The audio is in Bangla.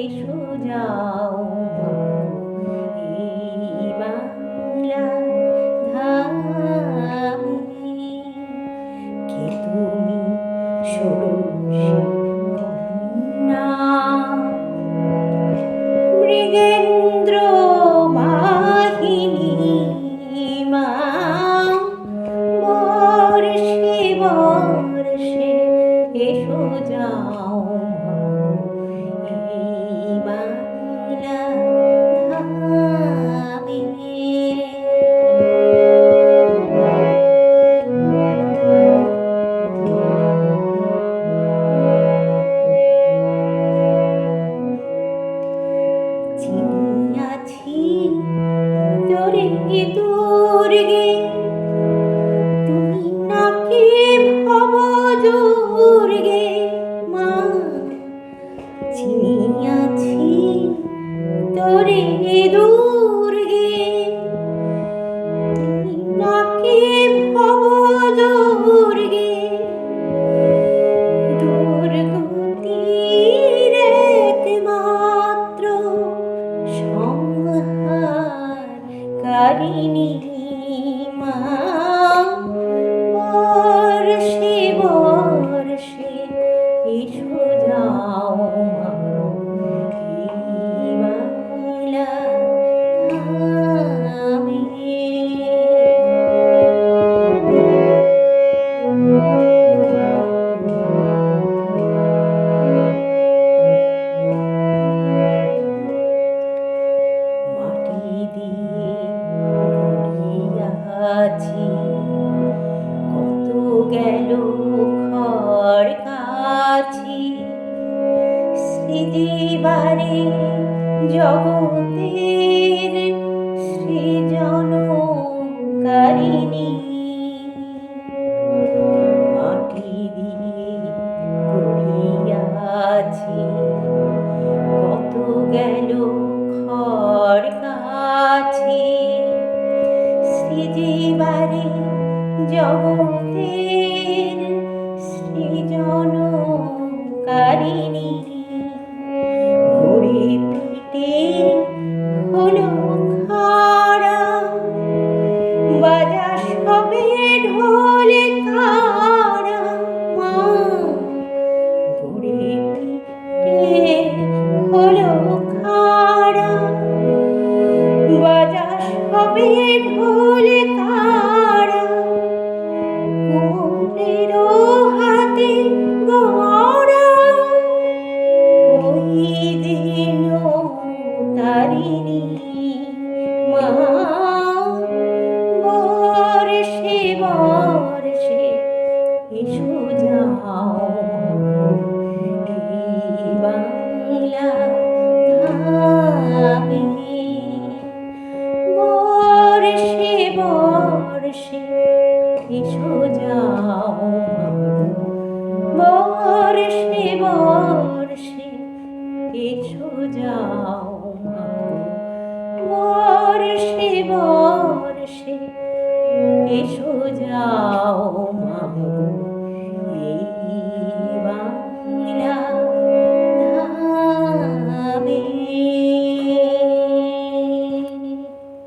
এসো যাও এই বাংলা ধামে। কে তুমি ষোড়শী কন্যা, মৃগেন্দ্র বাহিনী মা, বর্ষে বর্ষে এসো যাও এই বাংলা ধামে। চিনিয়াছি তোরে দুর্গে, তুমি নাকি ভব দুর্গে মা। চিনিয়াছি তোরে দুর্গে, তুমি নাকি ভব দুর্গে। দুর্গতির একমাত্র সংহারকারিণী মা, বর্ষে বর্ষে এসো যাও এই বাংলা ধামে। মাটি দিয়ে গড়িয়াছি কত গেল খড় কাছি, সৃজিবারে জগতের সৃজনকারিণী। মাটি দিয়ে গড়িয়াছি কত গেল খড় কাছি, সৃজিবারে জগতের সৃজনকারিণী। ঘুরে পিটে হলো খাড়া, বাজা সবে ঢোল কাড়া মা। ঘুরে পিটে হলো খাড়া, বাজা সবে ঢোল কাড়া। কুমোরের হাতে গড়া ওই দিন তারিণী মা, বর্ষে বর্ষে এসো যাও এই বাংলা ধামে। বর্ষে বর্ষে এসো যাও, বর্ষে বর্ষে এসো যাও, বর্ষে বর্ষে এসো যাও।